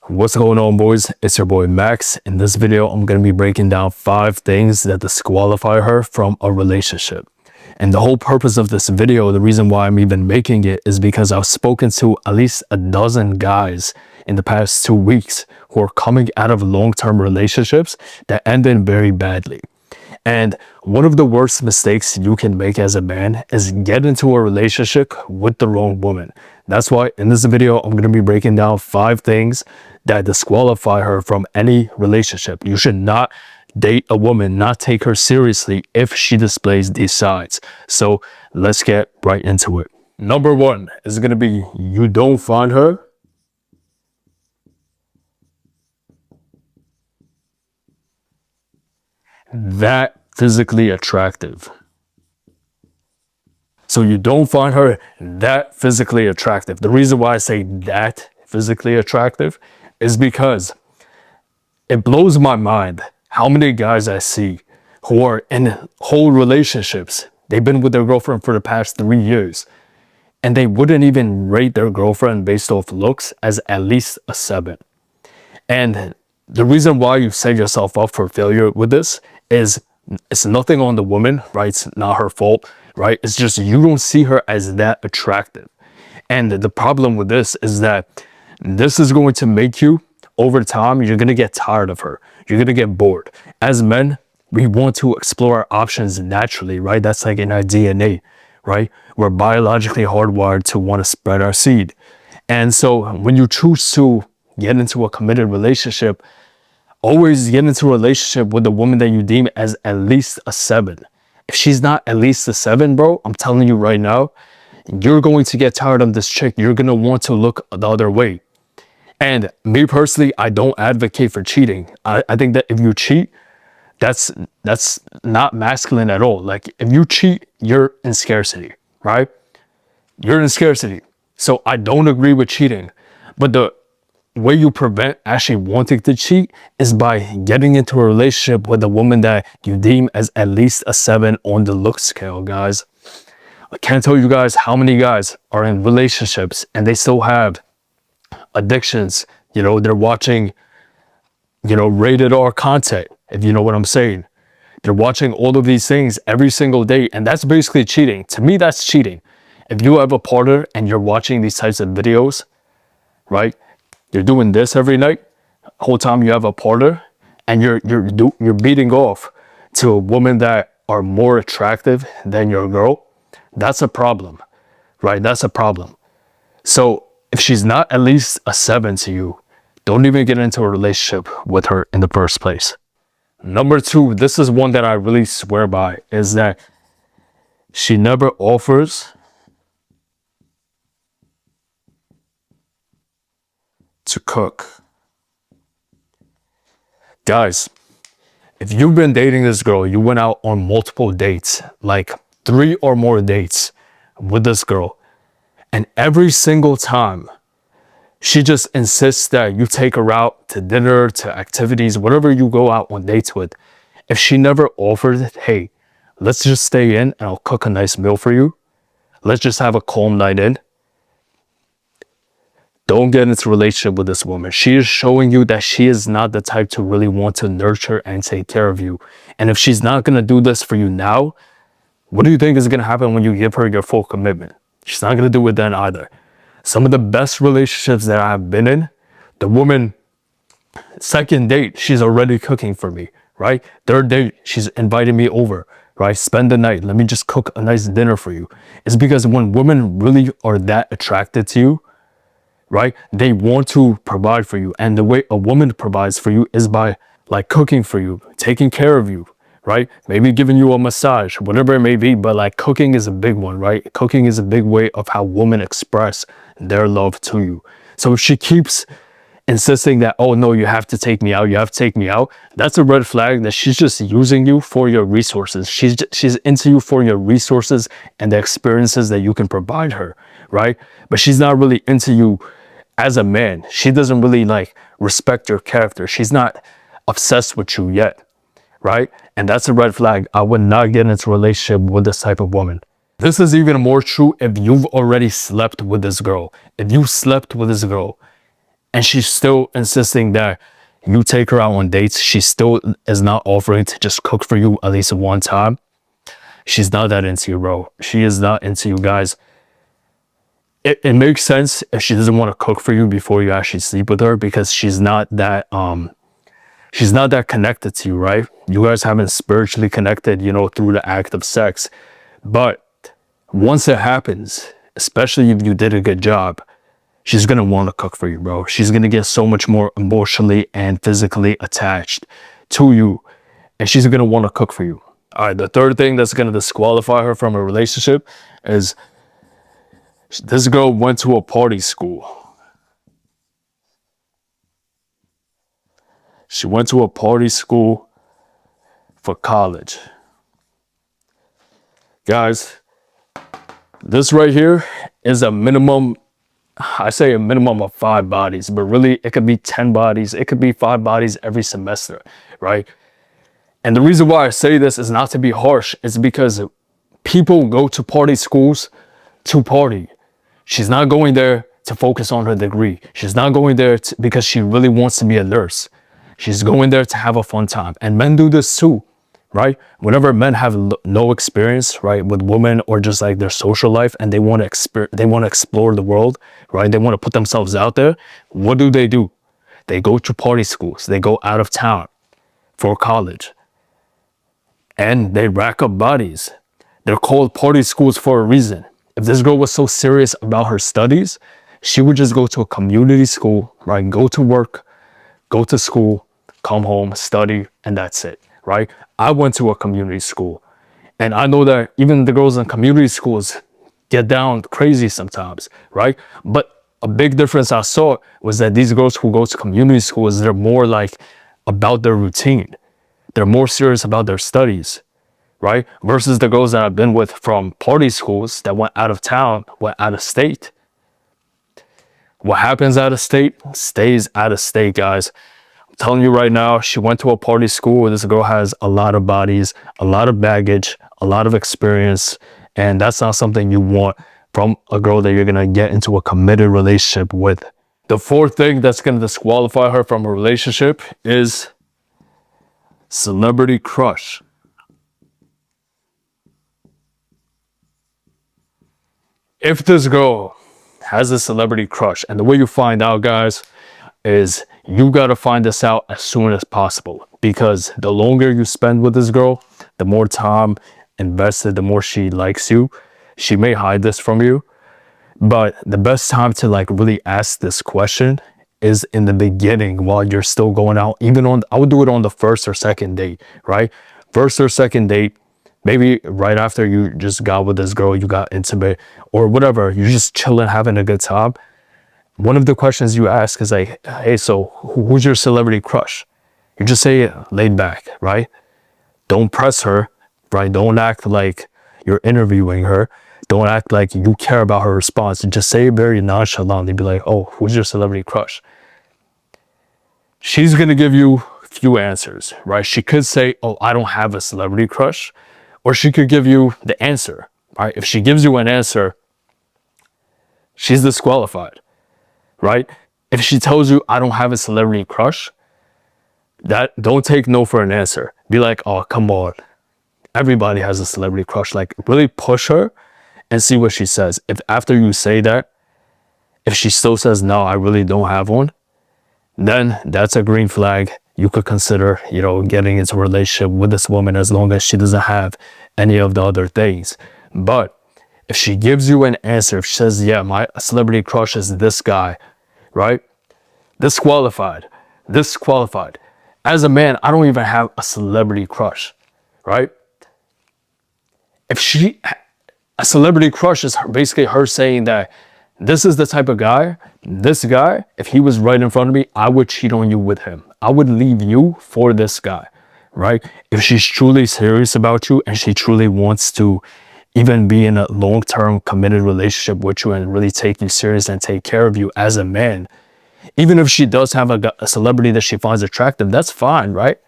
What's going on, boys? It's your boy Max. In this video, I'm going to be breaking down 5 things that disqualify her from a relationship. And the whole purpose of this video, the reason why I'm even making it, is because I've spoken to at least a dozen guys in the past 2 weeks who are coming out of long-term relationships that ended very badly. And one of the worst mistakes you can make as a man is get into a relationship with the wrong woman. That's why in this video, I'm going to be breaking down 5 things that disqualify her from any relationship. You should not date a woman, not take her seriously if she displays these signs. So let's get right into it. Number 1 is going to be, you don't find her that physically attractive. So you don't find her that physically attractive. The reason why I say that physically attractive is because it blows my mind how many guys I see who are in whole relationships. They've been with their girlfriend for the past 3 years, and they wouldn't even rate their girlfriend based off looks as at least a 7. And the reason why you set yourself up for failure with this is it's nothing on the woman, right? It's not her fault, right? It's just you don't see her as that attractive. And the problem with this is that this is going to make you, over time, you're going to get tired of her. You're going to get bored. As men, we want to explore our options naturally, right? That's like in our DNA, right? We're biologically hardwired to want to spread our seed. And so when you choose to get into a committed relationship, always get into a relationship with a woman that you deem as at least a 7. If she's not at least a 7, bro, I'm telling you right now, you're going to get tired of this chick. You're going to want to look the other way. And me personally, I don't advocate for cheating. I think that if you cheat, that's not masculine at all. Like if you cheat, you're in scarcity, right? You're in scarcity. So I don't agree with cheating. But the way you prevent actually wanting to cheat is by getting into a relationship with a woman that you deem as at least a 7 on the look scale, guys. I can't tell you guys how many guys are in relationships and they still have addictions. You know, they're watching, rated R content, if you know what I'm saying. They're watching all of these things every single day, and that's basically cheating. To me, that's cheating. If you have a partner and you're watching these types of videos, right? You're doing this every night, whole time you have a partner, and you're beating off to a woman that are more attractive than your girl. That's a problem, right? That's a problem. So if she's not at least a 7 to you, don't even get into a relationship with her in the first place. Number 2, this is one that I really swear by, is that she never offers to cook. Guys, if you've been dating this girl, you went out on multiple dates, like 3 or more dates with this girl, and every single time she just insists that you take her out to dinner, to activities, whatever you go out on dates with, if she never offers, hey, let's just stay in and I'll cook a nice meal for you, let's just have a calm night in, don't get into a relationship with this woman. She is showing you that she is not the type to really want to nurture and take care of you. And if she's not going to do this for you now, what do you think is going to happen when you give her your full commitment? She's not going to do it then either. Some of the best relationships that I've been in, the woman, second date, she's already cooking for me, right? Third date, she's inviting me over, right? Spend the night. Let me just cook a nice dinner for you. It's because when women really are that attracted to you, right, they want to provide for you. And the way a woman provides for you is by like cooking for you, taking care of you, right? Maybe giving you a massage, whatever it may be, but like cooking is a big one, right? Cooking is a big way of how women express their love to you. So if she keeps insisting that, oh no, you have to take me out, you have to take me out, that's a red flag that she's just using you for your resources. She's into you for your resources and the experiences that you can provide her, right? But she's not really into you as a man. She doesn't really like respect your character. She's not obsessed with you yet, right? And that's a red flag. I would not get into a relationship with this type of woman. This is even more true if you've already slept with this girl. If you slept with this girl and she's still insisting that you take her out on dates. She still is not offering to just cook for you at least one time. She's not that into you, bro. She is not into you, guys. It makes sense if she doesn't want to cook for you before you actually sleep with her, because she's not that connected to you, right? You guys haven't spiritually connected, through the act of sex. But once it happens, especially if you did a good job, she's gonna want to cook for you, bro. She's gonna get so much more emotionally and physically attached to you, and she's gonna want to cook for you. All right, the third thing that's gonna disqualify her from a relationship is this girl went to a party school. She went to a party school for college. Guys, this right here is a minimum, I say a minimum of 5 bodies, but really it could be 10 bodies. It could be 5 bodies every semester, right? And the reason why I say this is not to be harsh. It's because people go to party schools to party. She's not going there to focus on her degree. She's not going there because she really wants to be a nurse. She's going there to have a fun time. And men do this too, right? Whenever men have no experience, right, with women or just like their social life, and they want to explore the world, right? They want to put themselves out there. What do? They go to party schools. They go out of town for college, and they rack up bodies. They're called party schools for a reason. If this girl was so serious about her studies, she would just go to a community school, right? Go to work, go to school, come home, study, and that's it, right? I went to a community school, and I know that even the girls in community schools get down crazy sometimes, right? But a big difference I saw was that these girls who go to community schools, they're more like about their routine. They're more serious about their studies, right? Versus the girls that I've been with from party schools that went out of town, went out of state. What happens out of state stays out of state, guys. I'm telling you right now, she went to a party school where this girl has a lot of bodies, a lot of baggage, a lot of experience, and that's not something you want from a girl that you're gonna get into a committed relationship with. The fourth thing that's gonna disqualify her from a relationship is celebrity crush. If this girl has a celebrity crush, and the way you find out, guys, is you got to find this out as soon as possible, because the longer you spend with this girl, the more time invested, the more she likes you. She may hide this from you, but the best time to like really ask this question is in the beginning, while you're still going out. I would do it on the first or second date, right? First or second date, maybe right after you just got with this girl, you got intimate or whatever, you're just chilling, having a good time. One of the questions you ask is like, hey, so who's your celebrity crush? You just say laid back, right? Don't press her, right? Don't act like you're interviewing her. Don't act like you care about her response. Just say it very nonchalantly. Be like, oh, who's your celebrity crush? She's going to give you a few answers, right? She could say, oh, I don't have a celebrity crush. Or she could give you the answer, right? If she gives you an answer, she's disqualified, right? If she tells you, I don't have a celebrity crush, don't take no for an answer. Be like, oh, come on. Everybody has a celebrity crush. Like, really push her and see what she says. If after you say that, if she still says, no, I really don't have one, then that's a green flag. You could consider, getting into a relationship with this woman as long as she doesn't have any of the other things. But if she gives you an answer, if she says, yeah, my celebrity crush is this guy, right? Disqualified. As a man, I don't even have a celebrity crush, right? A celebrity crush is basically her saying that this is the type of guy, this guy, if he was right in front of me, I would cheat on you with him. I would leave you for this guy, right? If she's truly serious about you and she truly wants to even be in a long-term committed relationship with you and really take you serious and take care of you as a man, even if she does have a celebrity that she finds attractive, that's fine, right?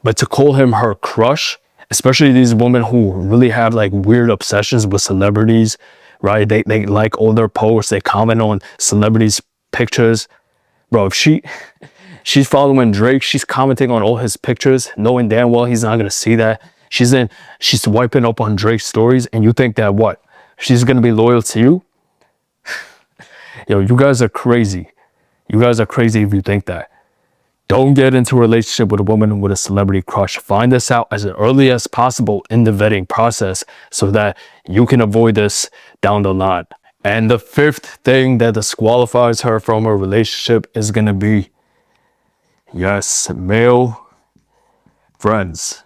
But to call him her crush, especially these women who really have like weird obsessions with celebrities, right? They like all their posts, they comment on celebrities' pictures. Bro, if she's following Drake, she's commenting on all his pictures, knowing damn well he's not gonna see that. She's wiping up on Drake's stories, and you think that what? She's gonna be loyal to you? Yo, you guys are crazy. You guys are crazy if you think that. Don't get into a relationship with a woman with a celebrity crush. Find this out as early as possible in the vetting process so that you can avoid this down the line. And the fifth thing that disqualifies her from a relationship is going to be, yes, male friends.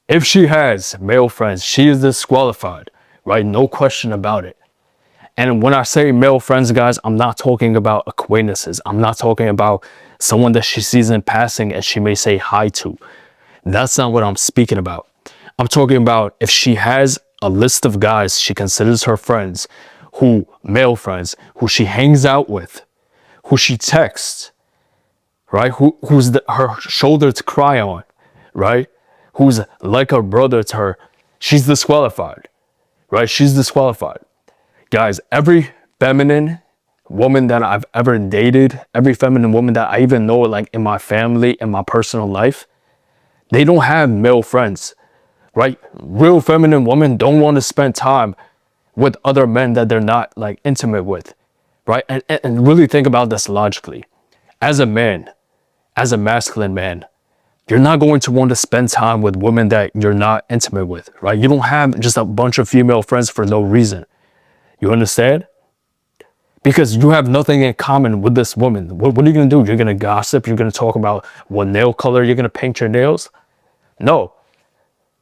If she has male friends, she is disqualified, right? No question about it. And when I say male friends, guys, I'm not talking about acquaintances. I'm not talking about someone that she sees in passing and she may say hi to. That's not what I'm speaking about. I'm talking about if she has a list of guys she considers her friends, male friends, who she hangs out with, who she texts, right? Who's her shoulder to cry on, right? Who's like a brother to her. She's disqualified, right? She's disqualified. Guys, every feminine woman that I've ever dated, every feminine woman that I even know, like in my family, in my personal life, they don't have male friends, right? Real feminine women don't want to spend time with other men that they're not like intimate with, right? And really think about this logically. As a man, as a masculine man, you're not going to want to spend time with women that you're not intimate with, right? You don't have just a bunch of female friends for no reason. You understand? Because you have nothing in common with this woman. What are you going to do? You're going to gossip? You're going to talk about what nail color you're going to paint your nails? No.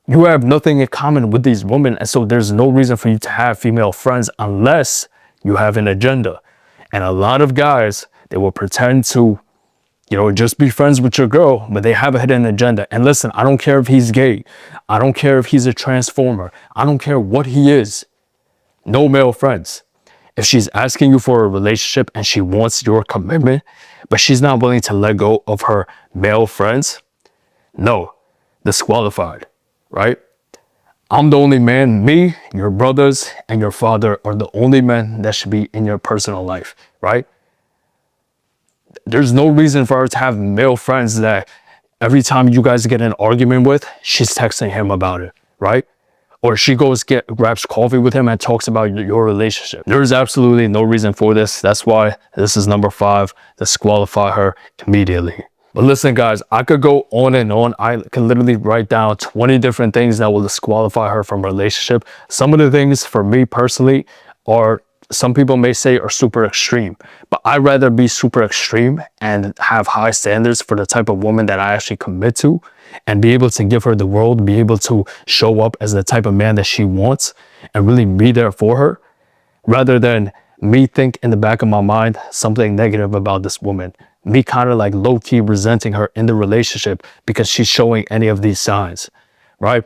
You have nothing in common with these women. And so there's no reason for you to have female friends unless you have an agenda. And a lot of guys, they will pretend to, just be friends with your girl, but they have a hidden agenda. And listen, I don't care if he's gay. I don't care if he's a transformer. I don't care what he is. No male friends. If she's asking you for a relationship and she wants your commitment, but she's not willing to let go of her male friends, no, disqualified, right? I'm the only man, me, your brothers, and your father are the only men that should be in your personal life, right? There's no reason for her to have male friends that every time you guys get in an argument with, she's texting him about it, right? Or she grabs coffee with him and talks about your relationship. There's absolutely no reason for this. That's why this is number 5, disqualify her immediately. But listen, guys, I could go on and on. I can literally write down 20 different things that will disqualify her from a relationship. Some of the things for me personally are, some people may say, are super extreme, but I'd rather be super extreme and have high standards for the type of woman that I actually commit to and be able to give her the world, be able to show up as the type of man that she wants and really be there for her, rather than me think in the back of my mind something negative about this woman, me kind of like low-key resenting her in the relationship because she's showing any of these signs, right?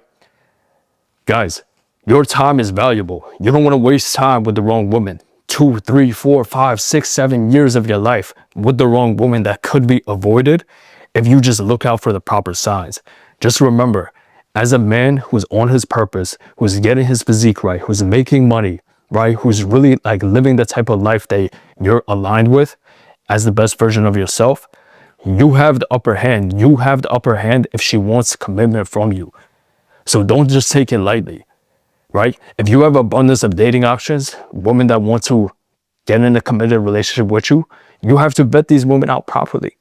Guys, your time is valuable. You don't want to waste time with the wrong woman. 2, 3, 4, 5, 6, 7 years of your life with the wrong woman that could be avoided if you just look out for the proper signs. Just remember, as a man who's on his purpose, who's getting his physique right, who's making money, right, who's really like living the type of life that you're aligned with as the best version of yourself, you have the upper hand. You have the upper hand if she wants commitment from you. So don't just take it lightly, right? If you have abundance of dating options, women that want to get in a committed relationship with you, you have to vet these women out properly.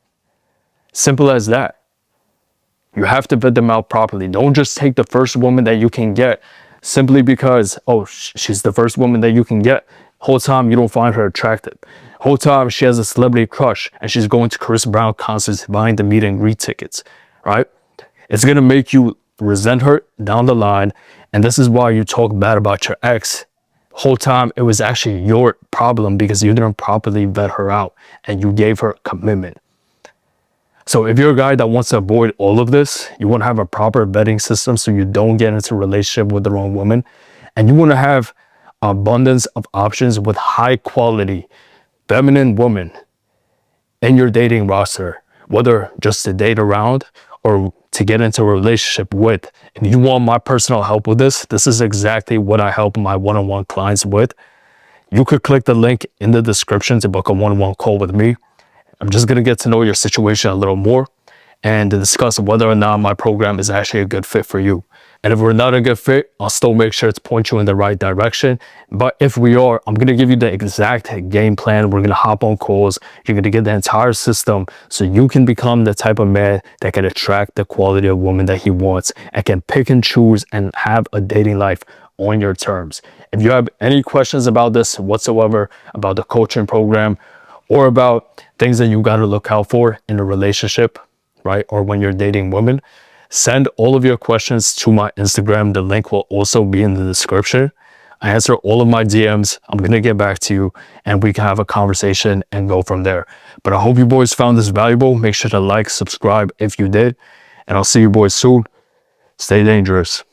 Simple as that. You have to vet them out properly. Don't just take the first woman that you can get simply because, oh, she's the first woman that you can get. Whole time you don't find her attractive. Whole time she has a celebrity crush and she's going to Chris Brown concerts, buying the meet and greet tickets, right? It's going to make you resent her down the line. And this is why you talk bad about your ex. Whole time it was actually your problem because you didn't properly vet her out and you gave her commitment. So if you're a guy that wants to avoid all of this, you want to have a proper vetting system so you don't get into a relationship with the wrong woman, and you want to have abundance of options with high quality feminine women in your dating roster, whether just to date around or to get into a relationship with. If you want my personal help with this, this is exactly what I help my one-on-one clients with. You could click the link in the description to book a one-on-one call with me. I'm just going to get to know your situation a little more and to discuss whether or not my program is actually a good fit for you. And if we're not a good fit, I'll still make sure to point you in the right direction. But if we are, I'm going to give you the exact game plan. We're going to hop on calls. You're going to get the entire system so you can become the type of man that can attract the quality of woman that he wants and can pick and choose and have a dating life on your terms. If you have any questions about this whatsoever, about the coaching program, or about things that you got to look out for in a relationship, right? Or when you're dating women, send all of your questions to my Instagram. The link will also be in the description. I answer all of my DMs. I'm going to get back to you and we can have a conversation and go from there. But I hope you boys found this valuable. Make sure to like, subscribe if you did. And I'll see you boys soon. Stay dangerous.